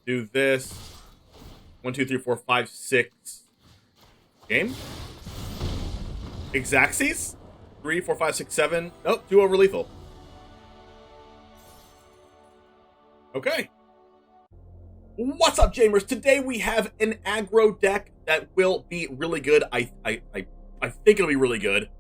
Do this. 1, 2, 3, 4, 5, 6. Game? Exacxies? 3, 4, 5, 6, 7. Nope, 2 over lethal. Okay. What's up, Jamers? Today we have an aggro deck that will be really good. I think it'll be really good.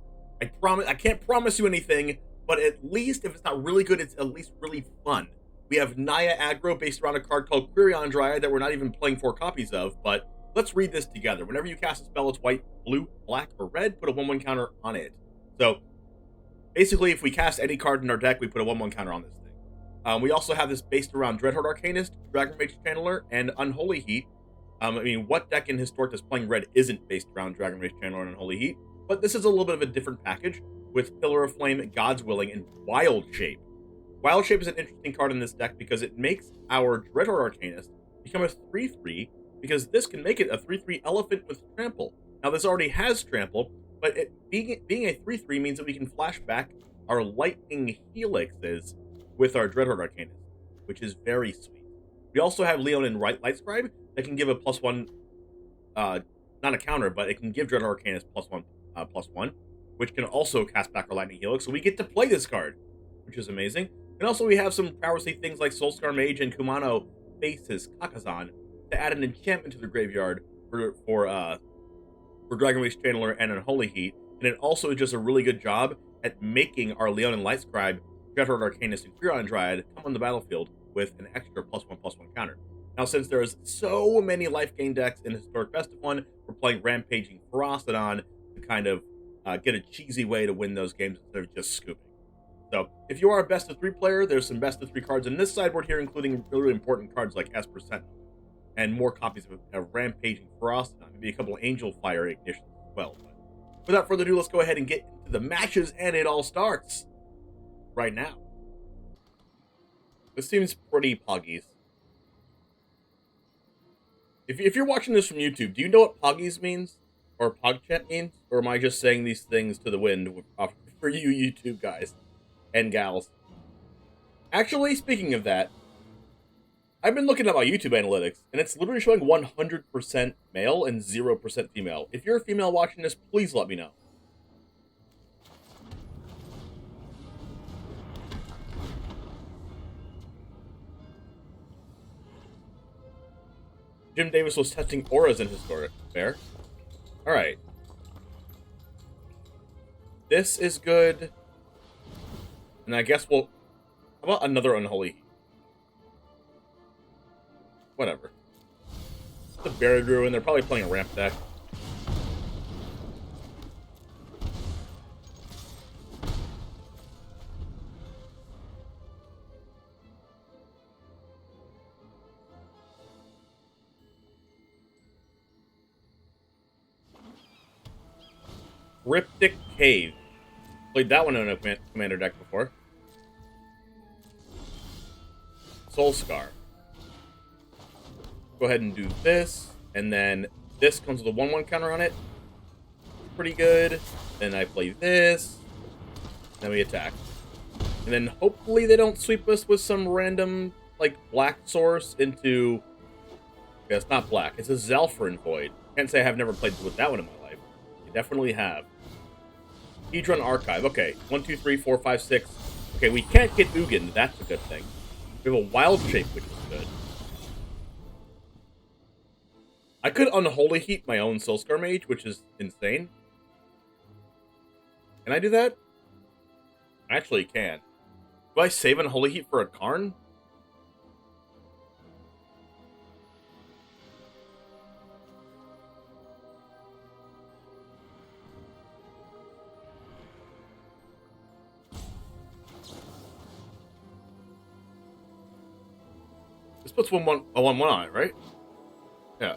I can't promise you anything, but at least if it's not really good, it's at least really fun. We have NAYA aggro based around a card called Crokeyz and Jeff that we're not even playing 4 copies of, but let's read this together. Whenever you cast a spell, it's white, blue, black, or red, put a 1/1 counter on it. So basically, if we cast any card in our deck, we put a 1/1 counter on this thing. We also have this based around DREADHORDE Arcanist, Dragon Rage Channeler, and Unholy Heat. I mean, what deck in Historic that's playing red isn't based around Dragon Rage Channeler and Unholy Heat? But this is a little bit of a different package with Pillar of Flame, God's Willing, and Wild Shape. Wild Shape is an interesting card in this deck because it makes our DREADHORDE Arcanist become a 3/3, because this can make it a 3/3 elephant with trample. Now, this already has trample, but being a 3/3 means that we can flash back our Lightning Helixes with our DREADHORDE Arcanist, which is very sweet. We also have Leonin Lightscribe that can give a +1, not a counter, but it can give DREADHORDE Arcanist +1, which can also cast back our Lightning Helix, so we get to play this card, which is amazing. And also we have some powerfully things like Soulscar Mage and Kumano Faces Kakazan to add an enchantment to the graveyard for Dragon Rage Channeler and Unholy Heat, and it also does a really good job at making our Leonin Lightscribe, DREADHORDE Arcanist, and Crokeyz and Jeff come on the battlefield with an extra +1/+1 counter. Now, since there's so many life gain decks in Historic Best of 1, we're playing Rampaging Ferocidon to kind of get a cheesy way to win those games instead of just scooping. So, if you are a best of 3 player, there's some best of 3 cards in this sideboard here, including really important cards like Esper Sentinel, and more copies of Rampaging Ferocidon, maybe a couple of Angel Fire Ignitions as well. But without further ado, let's go ahead and get into the matches, and it all starts right now. This seems pretty Poggies. If you're watching this from YouTube, do you know what Poggies means? Or PogChat means? Or am I just saying these things to the wind for you YouTube guys and gals? Actually, speaking of that, I've been looking at my YouTube analytics, and it's literally showing 100% male and 0% female. If you're a female watching this, please let me know. Jim Davis was testing auras in Historic. Fair. Alright. This is good. And I guess we'll... How about another Unholy Heat? Whatever. The Buried Ruin, they're probably playing a ramp deck. Cryptic Cave. Played that one in a commander deck before. Soulscar. Go ahead and do this, and then this comes with a 1/1 counter on it. Pretty good. Then I play this. Then we attack. And then hopefully they don't sweep us with some random, like, black source into... Yeah, it's not black. It's a Zalfrin Void. Can't say I have never played with that one in my life. I definitely have. Hedron Archive. Okay, 1, 2, 3, 4, 5, 6. Okay, we can't get Ugin. That's a good thing. We have a Wild Shape, which is good. I could Unholy Heat my own Soulscar Mage, which is insane. Can I do that? I actually can. Do I save Unholy Heat for a Karn? This puts a 1/1 on it, right? Yeah.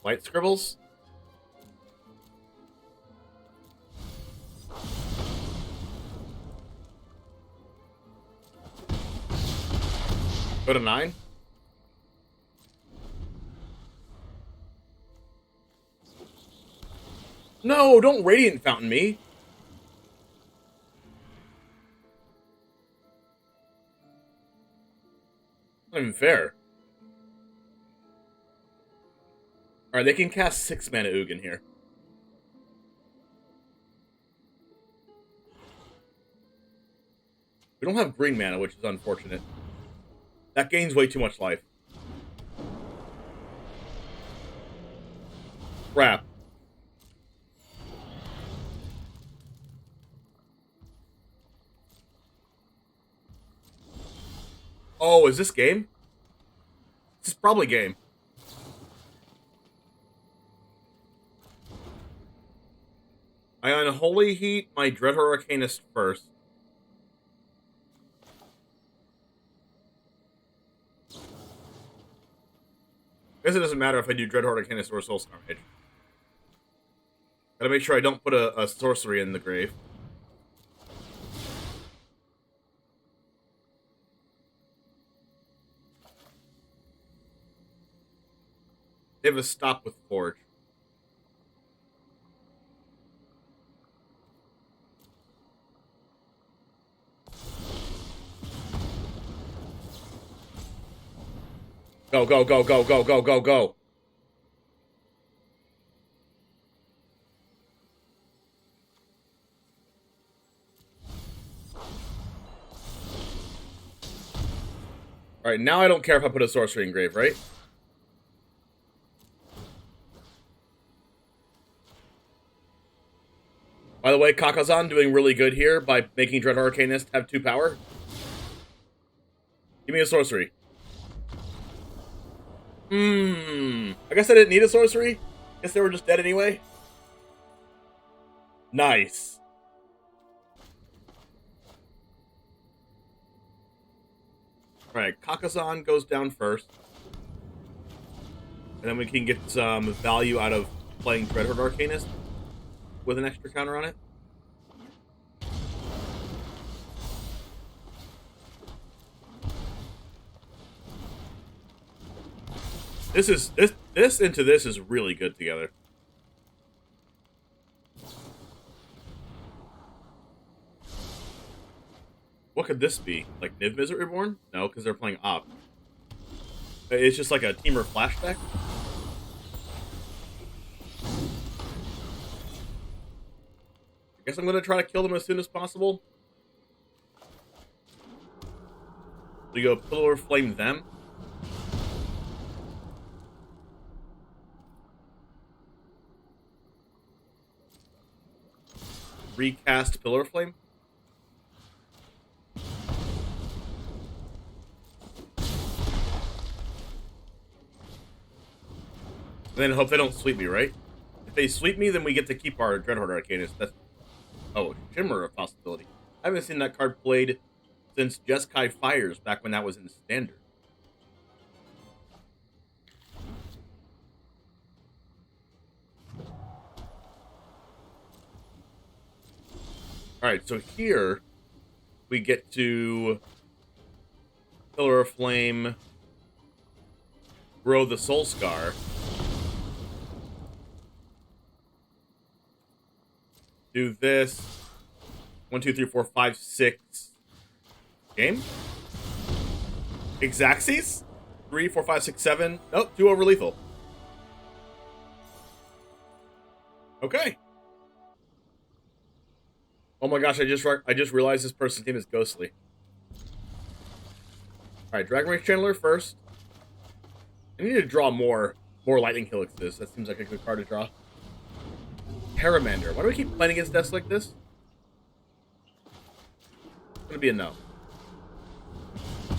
White Scribbles? Go to 9. No, don't Radiant Fountain me. Not even fair. Alright, they can cast 6 mana Ugin here. We don't have green mana, which is unfortunate. That gains way too much life. Crap. Oh, is this game? This is probably game. I Unholy Heat my DREADHORDE ARCANIST first. I guess it doesn't matter if I do DREADHORDE ARCANIST or Soulscar Mage. Gotta make sure I don't put a sorcery in the grave. They have a stop with Forge. Go, go, go, go, go, go, go, go. Alright, now I don't care if I put a sorcery in grave, right? By the way, Kakazan doing really good here by making DREADHORDE ARCANIST have 2 power. Give me a sorcery. I guess I didn't need a sorcery. Guess they were just dead anyway. Nice. Alright, Kakazan goes down first. And then we can get some value out of playing DREADHORDE ARCANIST with an extra counter on it. This into this is really good together. What could this be? Like Niv Mizzet Reborn? No, because they're playing Op. It's just like a Teamer Flash deck. I guess I'm gonna try to kill them as soon as possible. We go Pillar Flame them. Recast Pillar Flame. And then hope they don't sweep me, right? If they sweep me, then we get to keep our DREADHORDE ARCANIST. That's... Oh, Shimmer, a possibility. I haven't seen that card played since Jeskai Fires, back when that was in Standard. Alright, so here we get to Pillar of Flame, grow the Soulscar. Do this. 1, 2, 3, 4, 5, 6. Game? Exacxes? 3, 4, 5, 6, 7. Nope, 2 over lethal. Okay. Oh my gosh, I just realized this person's name is Ghostly. Alright, Dragon Rage Channeler first. I need to draw more Lightning Helixes. That seems like a good card to draw. Paramander. Why do we keep playing against decks like this? It's gonna be a no. Can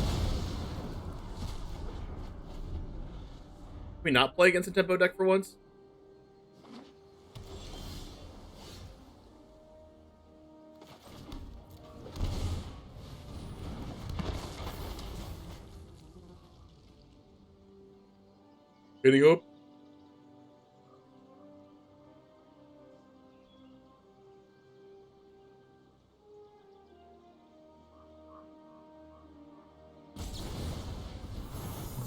we not play against a tempo deck for once? Getting up.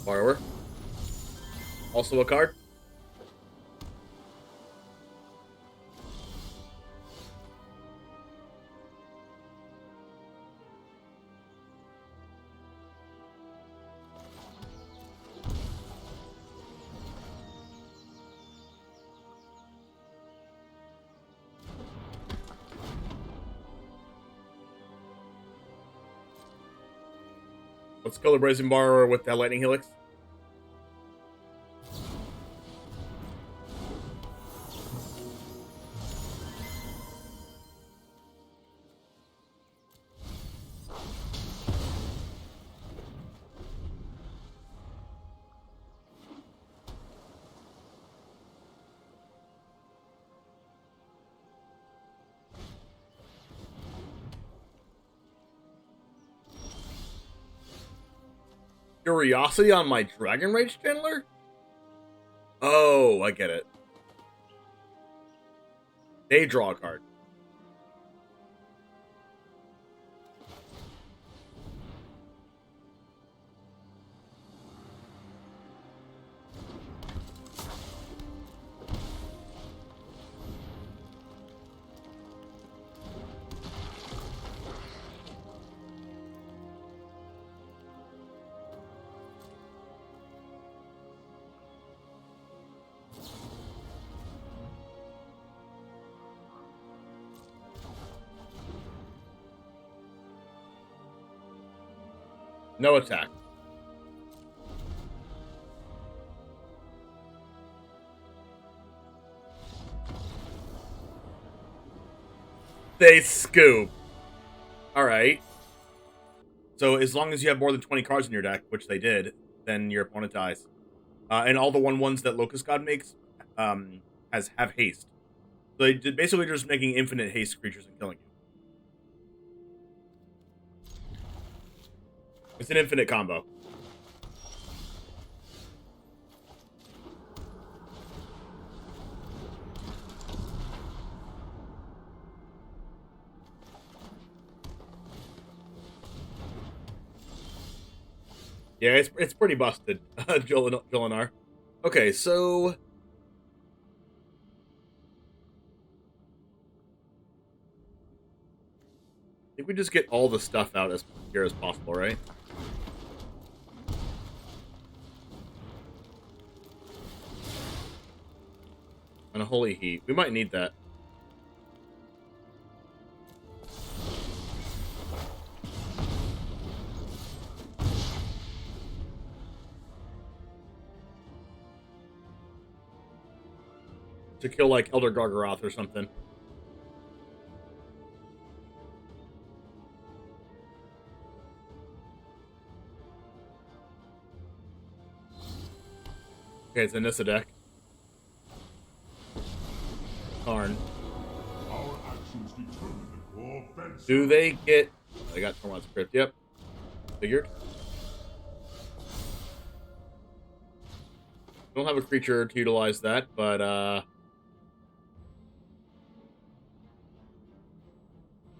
Borrower. Also a card. Let's go the Brazen Borrower with that Lightning Helix. Curiosity on my Dragon Rage Channeler? Oh, I get it. They draw a card. No attack. They scoop. Alright. So as long as you have more than 20 cards in your deck, which they did, then your opponent dies. And all the 1/1s that Locust God makes have haste. So they basically just making infinite haste creatures and killing you. It's an infinite combo. Yeah, it's pretty busted, Jolinar. Okay, so I think we just get all the stuff out as here as possible, right? And a Holy Heat. We might need that. To kill, like, Elder Gargaroth or something. Okay, it's a Nissa deck. Karn. Do they get... They got Tormod's Crypt, yep. Figured. Don't have a creature to utilize that, but,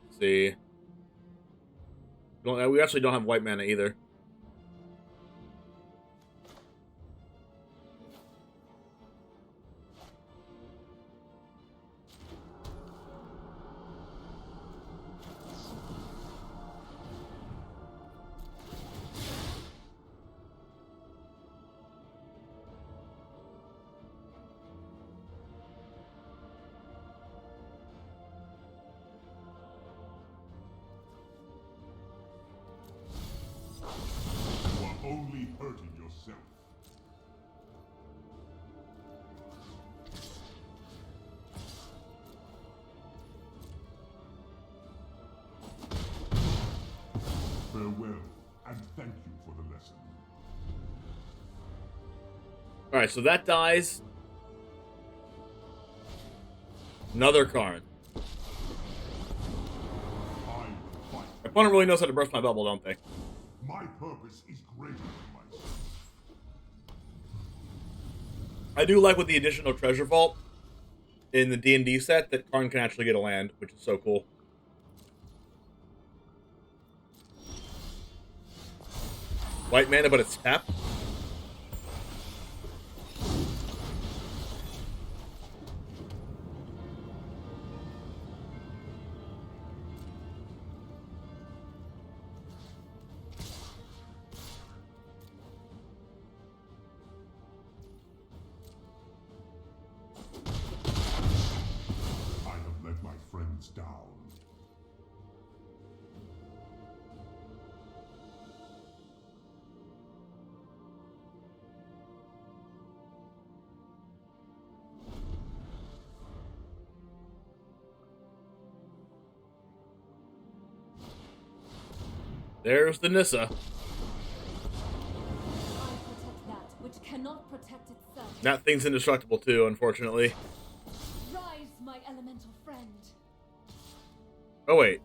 let's see. We actually don't have white mana either. Only hurting yourself. Farewell, and thank you for the lesson. Alright, so that dies. Another Karn. My opponent really knows how to burst my bubble, don't they? My purpose is greater than myself. I do like with the additional treasure vault in the D&D set that Karn can actually get a land, which is so cool. White mana, but it's tapped. There's the Nissa. I protect that which cannot protect itself. That thing's indestructible too, unfortunately. Rise, my elemental friend. Oh wait.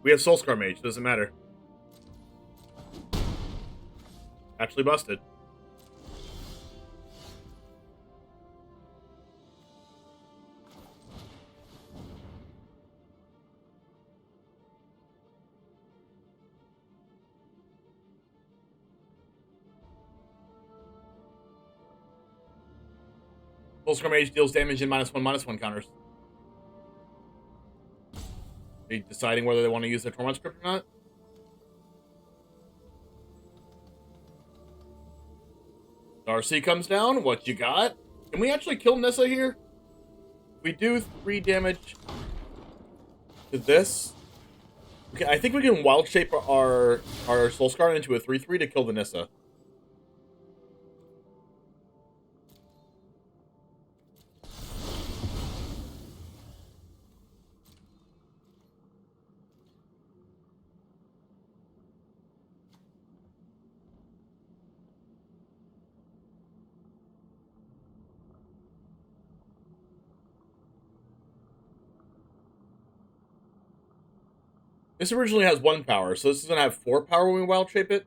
We have Soulscar Mage, doesn't matter. Actually busted. Soulscar Mage deals damage in -1/-1 counters. Are you deciding whether they want to use their Torment script or not? Darcy comes down. What you got? Can we actually kill Nissa here? We do 3 damage to this. Okay, I think we can wild shape our Soulscar into a 3/3 to kill the Nissa. This originally has 1 power, so this is going to have 4 power when we wild shape it.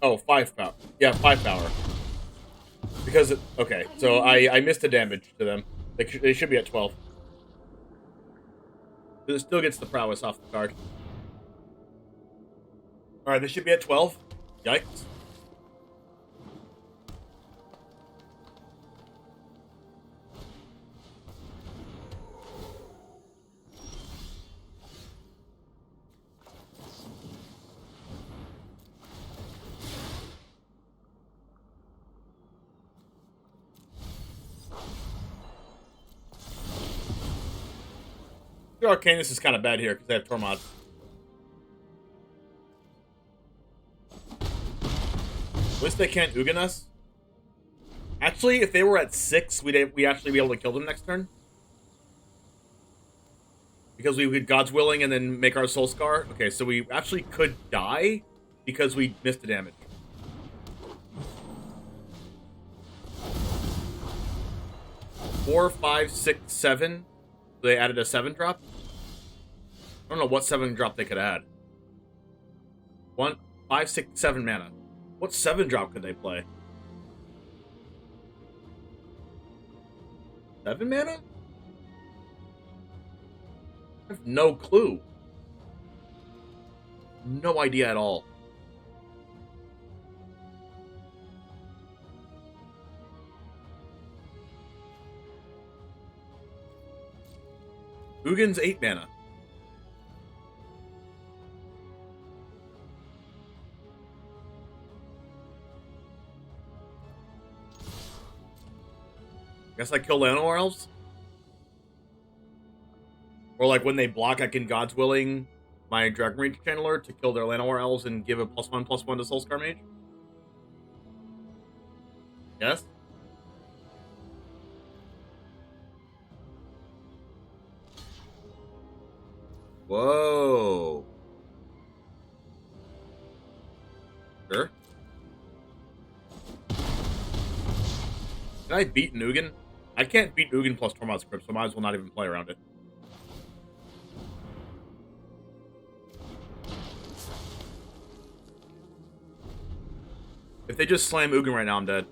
Oh, 5 power. Yeah, 5 power. Because, okay, so I missed the damage to them. They should be at 12. It still gets the prowess off the card. Alright, this should be at 12. Yikes. Arcanist is kind of bad here because they have Tormod. At least they can't Ugin us. Actually, if they were at 6, we'd actually be able to kill them next turn. Because we would God's Willing and then make our Soulscar. Okay, so we actually could die because we missed the damage. Four, 5, 6, 7. They added a 7 drop. I don't know what 7 drop they could add. 1, 5, 6, 7 mana. What 7 drop could they play? 7 mana? I have no clue. No idea at all. Ugin's 8 mana. Guess I kill Llanowar Elves? Or like when they block, I can God's Willing my Dragon Rage Channeler to kill their Llanowar Elves and give a +1/+1 to Soulscar Mage? Yes? Whoa. Sure. Can I beat Ugin? I can't beat Ugin plus Tormod script, so I might as well not even play around it. If they just slam Ugin right now, I'm dead.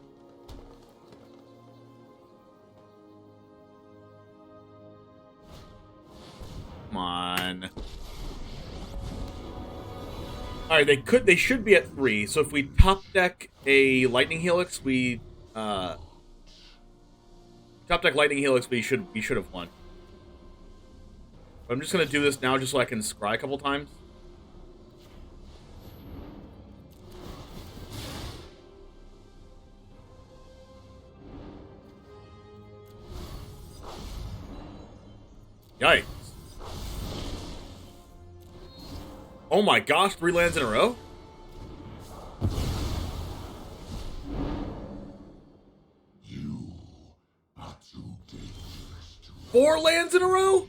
Come on. Alright, they should be at 3, so if we top deck a Lightning Helix, we top deck Lightning Helix, we should have won. But I'm just gonna do this now just so I can scry a couple times. Yikes. Oh my gosh, 3 lands in a row? You are too dangerous to 4 lands in a row?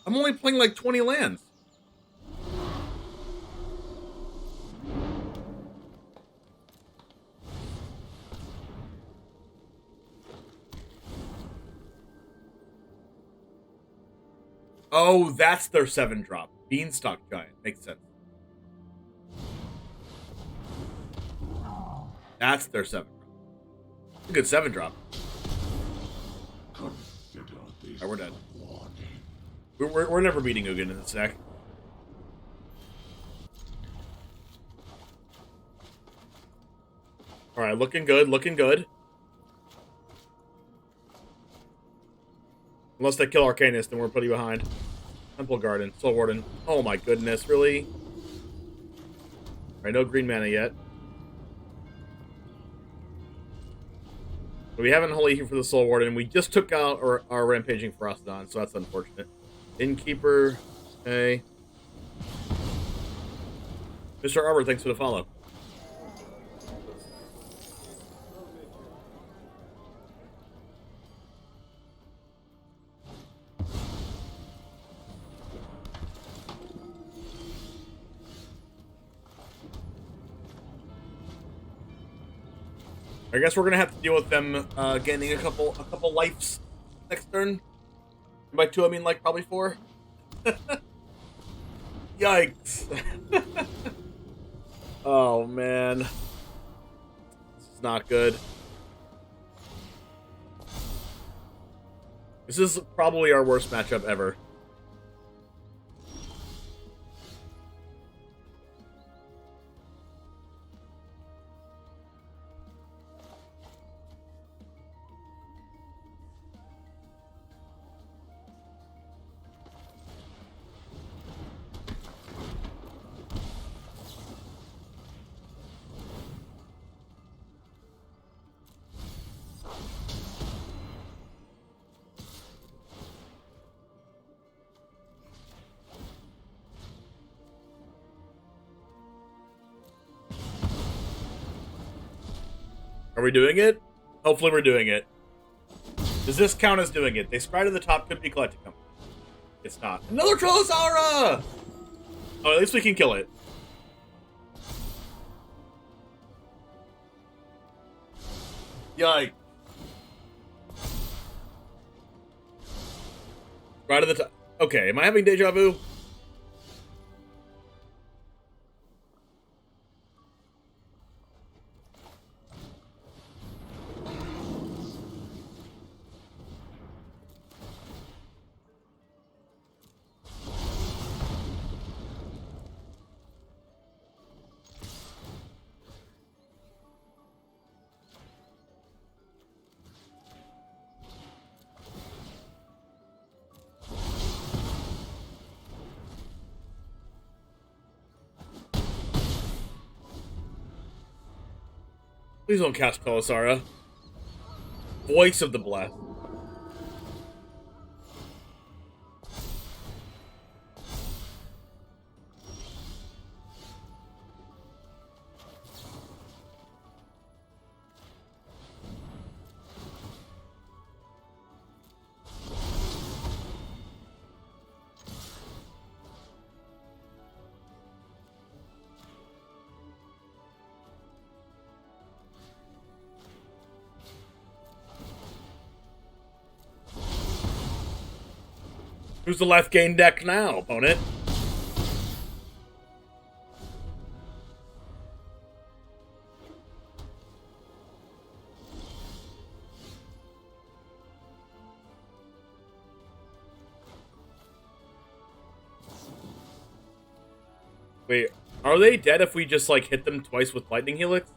I'm only playing like 20 lands. Oh, that's their 7-drop. Beanstalk Giant. Makes sense. That's their 7-drop. A good 7-drop. consider this. Alright, we're dead. Warning. We're never beating Ugin in this deck. Alright, looking good, looking good. Unless they kill Arcanist, then we're pretty behind. Temple Garden, Soul Warden. Oh my goodness, really? Alright, no green mana yet. But we haven't Holy Heat for the Soul Warden. We just took out our Rampaging Frostodon, so that's unfortunate. Innkeeper, okay. Mr. Arbor, thanks for the follow. I guess we're gonna have to deal with them gaining a couple lives next turn. And by 2, I mean like probably 4. Yikes! Oh man, this is not good. This is probably our worst matchup ever. Are we doing it? Hopefully we're doing it. Does this count as doing it? They scry to the top, could be Collecticum. It's not. Another Trollosaura! Oh, at least we can kill it. Yikes. Right to the top. Okay, am I having deja vu? Please don't cast Trollosaura. Voice of the Blessed. Who's the left gain deck now, opponent? Wait, are they dead if we just, like, hit them twice with Lightning Helix?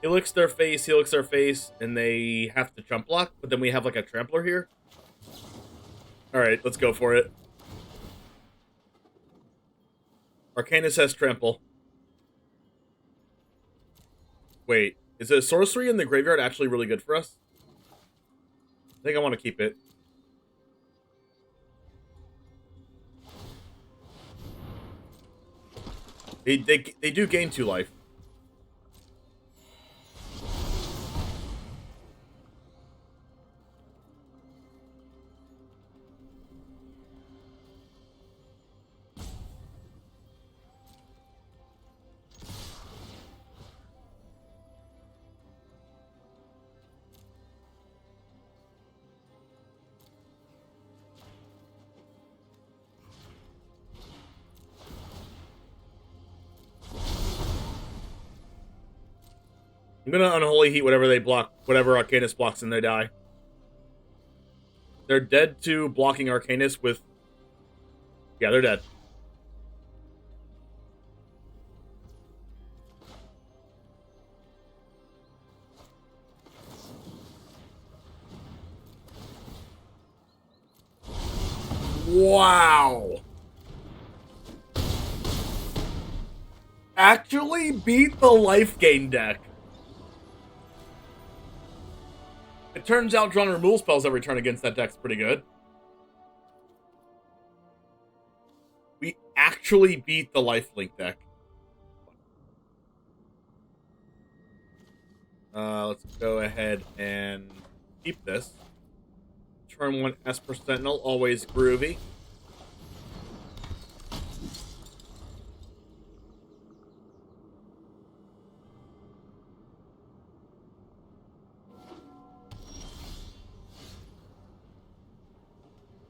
Helix their face, and they have to jump block, but then we have, like, a trampler here? Alright, let's go for it. Arcanist has trample. Wait, is a sorcery in the graveyard actually really good for us? think I want to keep it. They do gain 2 life. I'm gonna Unholy Heat whatever they block, whatever Arcanist blocks and they die. They're dead to blocking Arcanist with... Yeah, they're dead. Wow. Actually beat the life gain deck. It turns out drawing removal spells every turn against that deck's pretty good. We actually beat the lifelink deck. Let's go ahead and keep this. Turn 1 Esper Sentinel, always groovy.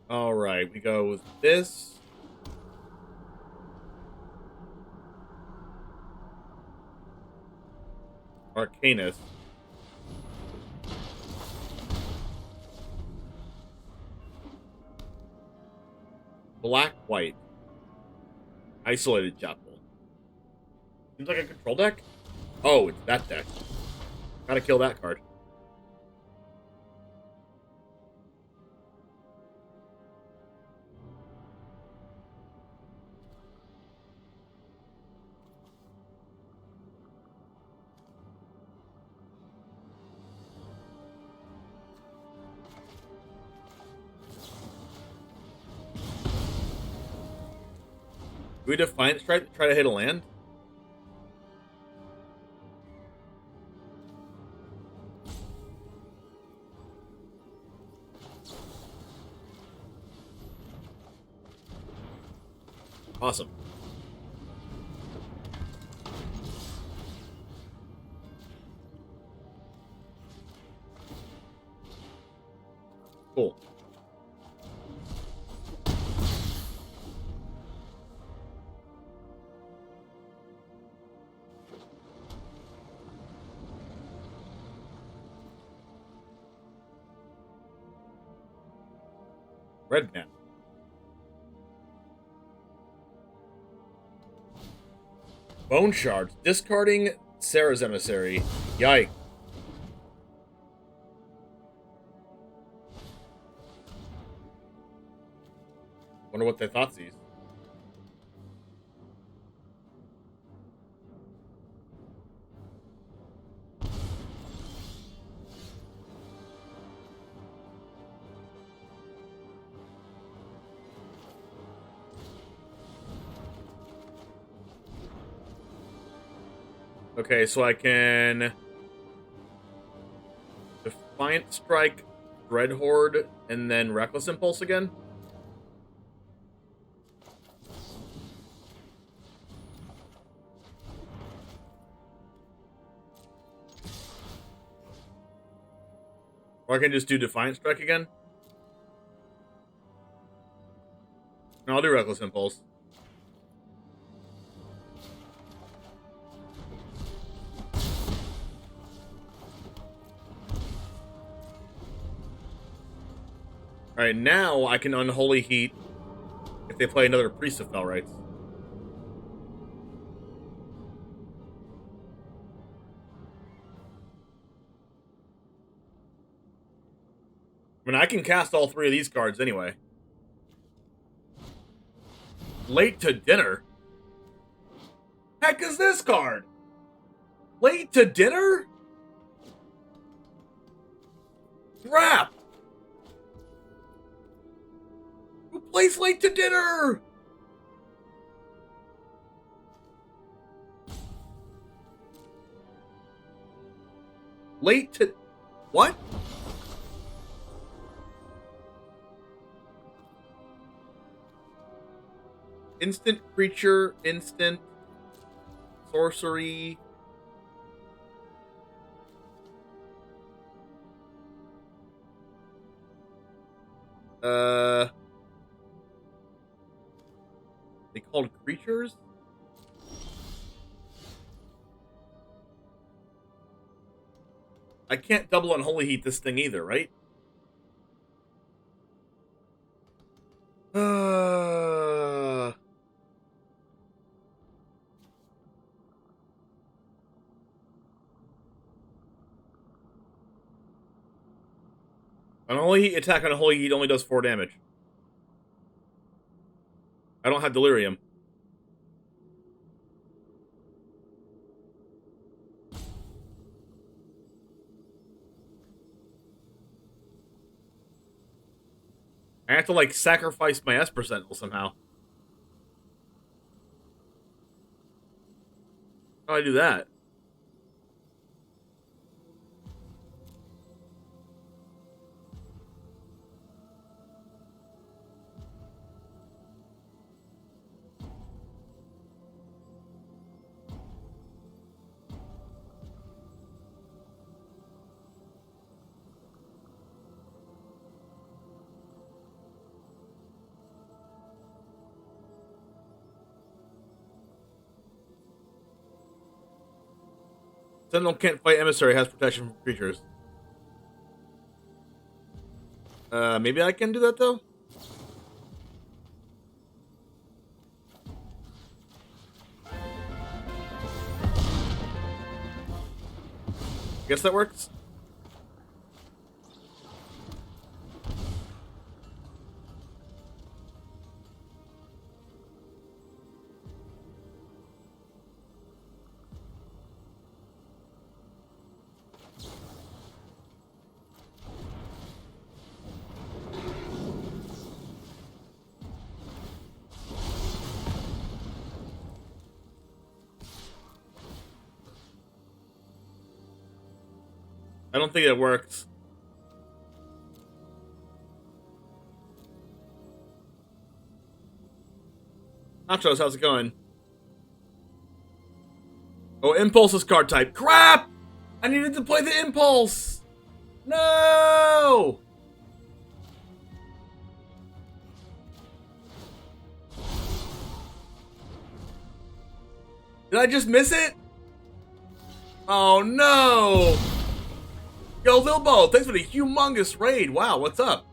Alright, we go with this. Arcanist. Black-white. Isolated Chapel. Seems like a control deck? Oh, it's that deck. Gotta kill that card. Do we Defiant Strike to try to hit a land? Awesome. Cool. Red man. Bone shards. Discarding Sarah's Emissary. Yikes. Wonder what they thought sees. Okay, so I can Defiant Strike, DREADHORDE, and then Reckless Impulse again. Or I can just do Defiant Strike again. No, I'll do Reckless Impulse. Alright, now I can Unholy Heat if they play another Priest of Fell Rites. I mean, I can cast all 3 of these cards anyway. Late to Dinner? Heck is this card? Late to Dinner? Crap! place late to dinner! Late to... What? Instant creature, instant sorcery. They called creatures? I can't double unholy heat this thing either, right? An unholy heat attack on unholy heat only does 4 damage. I don't have delirium. I have to, like, sacrifice my Esper Sentinel somehow. How do I do that? Sentinel can't fight emissary, has protection from creatures. Maybe I can do that though? Guess that works. I don't think it works. Nachos, how's it going? Oh, Impulse is card type. Crap! I needed to play the Impulse! No! Did I just miss it? Oh no! Yo, Lilbo, thanks for the humongous raid. Wow, what's up?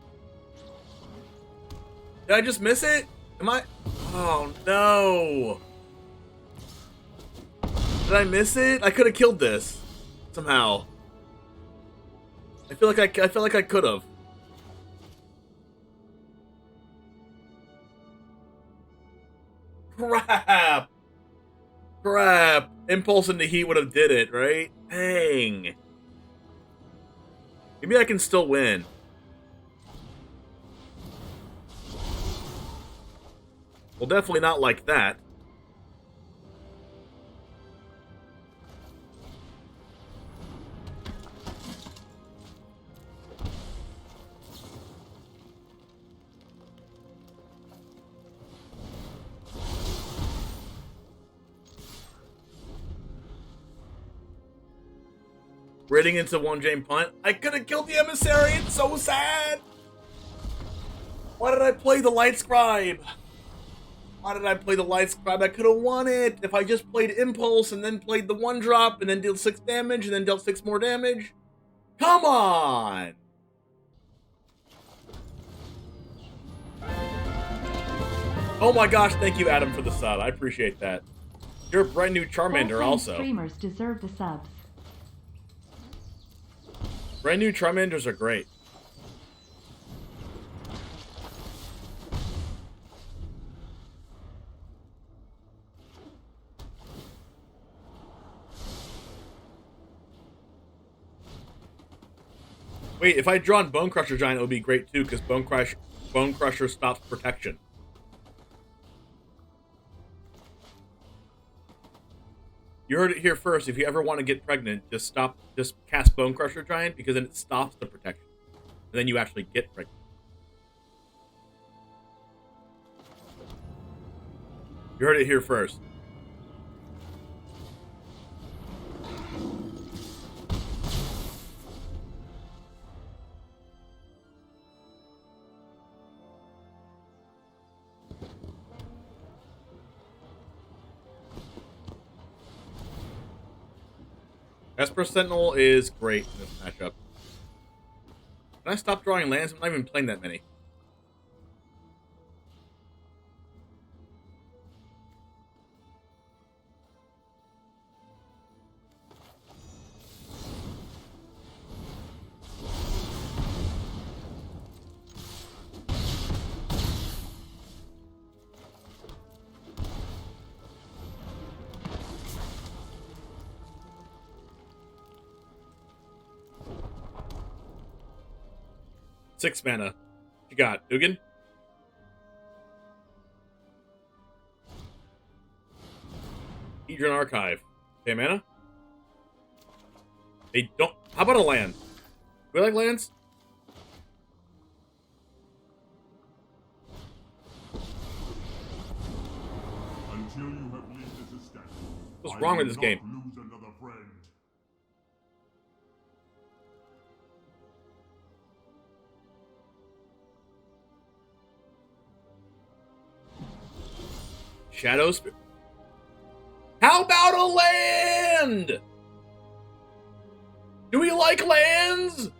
Did I just miss it? Am I? Oh no! Did I miss it? I could have killed this somehow. I feel like I feel like I could have. Crap! Crap! Impulse into heat would have did it, right? Dang. Maybe I can still win. Well, definitely not like that. Raiding into 1-game punt. I could have killed the emissary. It's so sad. Why did I play the Light Scribe? Why did I play the Light Scribe? I could have won it if I just played Impulse and then played the 1-drop and then dealt 6 damage and then dealt 6 more damage. Come on. Oh my gosh, thank you, Adam, for the sub. I appreciate that. You're a brand new Charmander also. Streamers deserve the subs. Brand new Charmanders are great. Wait, if I draw on Bone Crusher Giant, it would be great too, because Bone Crusher stops protection. You heard it here first. If you ever want to get pregnant, just cast Bone Crusher Giant, because then it stops the protection. And then you actually get pregnant. You heard it here first. Esper Sentinel is great in this matchup. Can I stop drawing lands? I'm not even playing that many. Six mana. What you got, Dugan? Hedron Archive. Okay, mana? They don't... How about a land? Do we like lands? Until you have lived as a statue, What's wrong with this game? lose another friend. Shadow Spirit. How about a land? Do we like lands?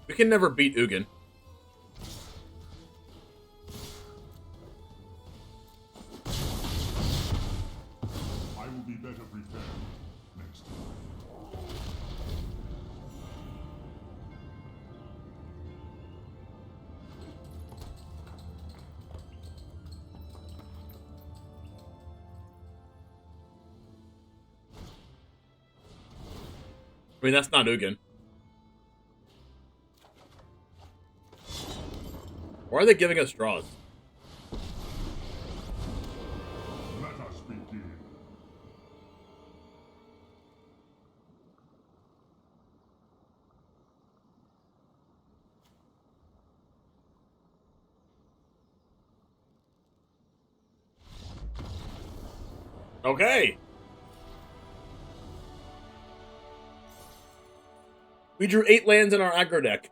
We can never beat Ugin. I will be better prepared next time. I mean, that's not Ugin. Why are they giving us draws? Let us begin. Okay. We drew 8 lands in our aggro deck.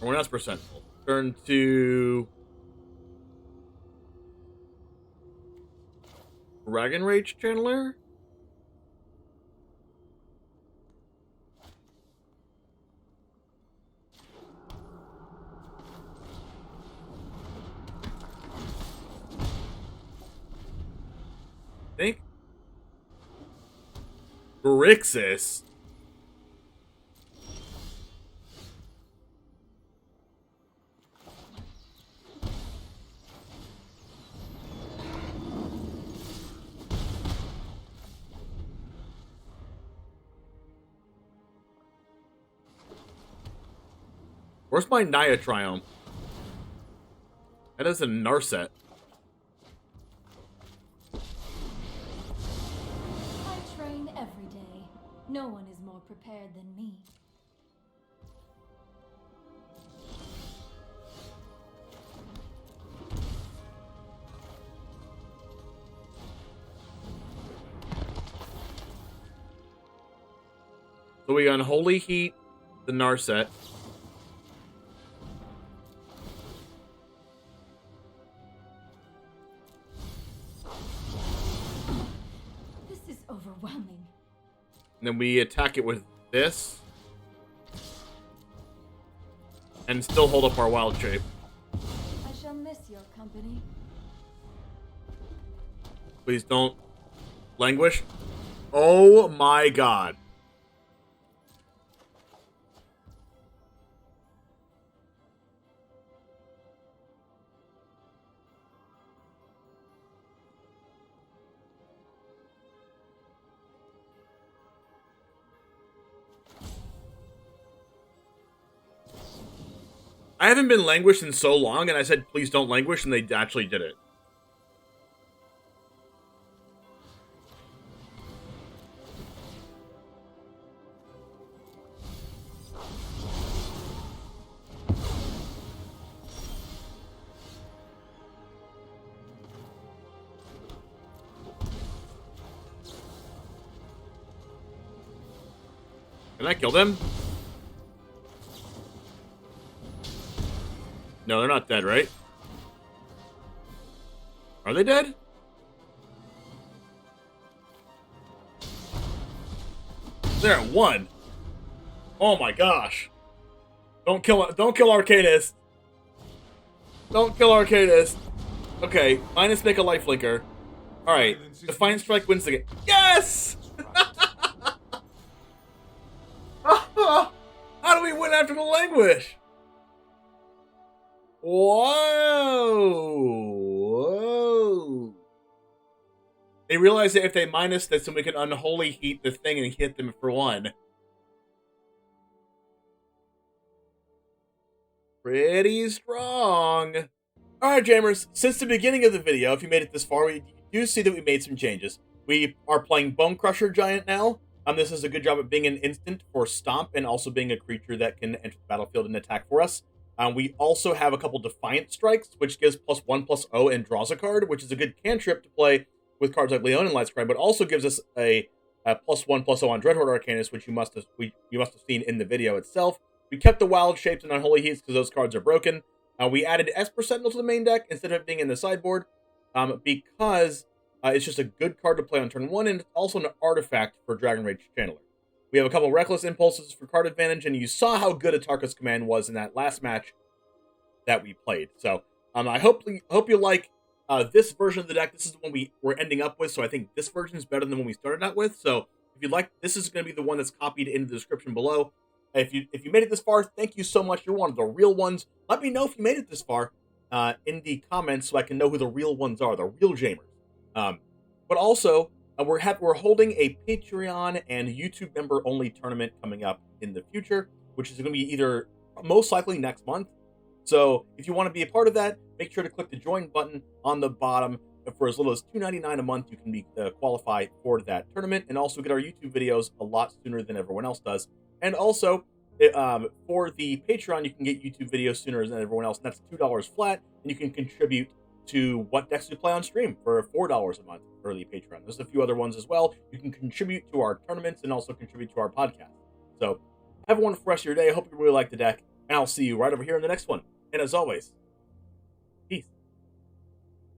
Or 1%. Turn to Dragon Rage Channeler. I think Grixis. Where's my NAYA Triumph? That is a Narset. I train every day. No one is more prepared than me. So we Unholy Heat the Narset. This is overwhelming. And then we attack it with this. and still hold up our wild shape. I shall miss your company. Please don't languish. Oh my god. I haven't been languished in so long, and I said, please don't languish, and they actually did it. Can I kill them? No, they're not dead, right? Are they dead? They're at 1. Oh my gosh. Don't kill ARCANIST. Don't kill ARCANIST. Okay, minus make a lifelinker. Alright, Defiant Strike wins the game. Yes! How do we win after the languish? Whoa! Whoa! They realized that if they minus this, then we can unholy heat the thing and hit them for 1. Pretty strong. Alright, Jamers, since the beginning of the video, if you made it this far, you do see that we made some changes. We are playing Bone Crusher Giant now. This is a good job at being an instant for Stomp and also being a creature that can enter the battlefield and attack for us. We also have a couple Defiant Strikes, which gives +1/+0 and draws a card, which is a good cantrip to play with cards like Leon and Light's Cry, but also gives us a +1/+0 on Dreadhorde Arcanist, which you must have seen in the video itself. We kept the Wild Shapes and Unholy Heats because those cards are broken. We added Esper Sentinel to the main deck instead of it being in the sideboard because it's just a good card to play on turn 1, and it's also an artifact for Dragon Rage Channeler. We have a couple Reckless Impulses for card advantage, and you saw how good Atarka's Command was in that last match that we played. So I hope you like this version of the deck. This is the one we're ending up with, so I think this version is better than the one we started out with. So if you like, this is going to be the one that's copied in the description below. If you made it this far, thank you so much. You're one of the real ones. Let me know if you made it this far in the comments so I can know who the real ones are, the real Jamers. But also, we're holding a Patreon and YouTube member only tournament coming up in the future, which is going to be either most likely next month. So if you want to be a part of that, make sure to click the join button on the bottom. For as little as $2.99 a month, you can be qualify for that tournament and also get our YouTube videos a lot sooner than everyone else does. And also, for the Patreon, you can get YouTube videos sooner than everyone else, and that's $2 flat, and you can contribute to what decks we play on stream for $4 a month for the Patreon. There's a few other ones as well. You can contribute to our tournaments and also contribute to our podcast. So have a wonderful rest of your day. I hope you really like the deck, and I'll see you right over here in the next one. And as always,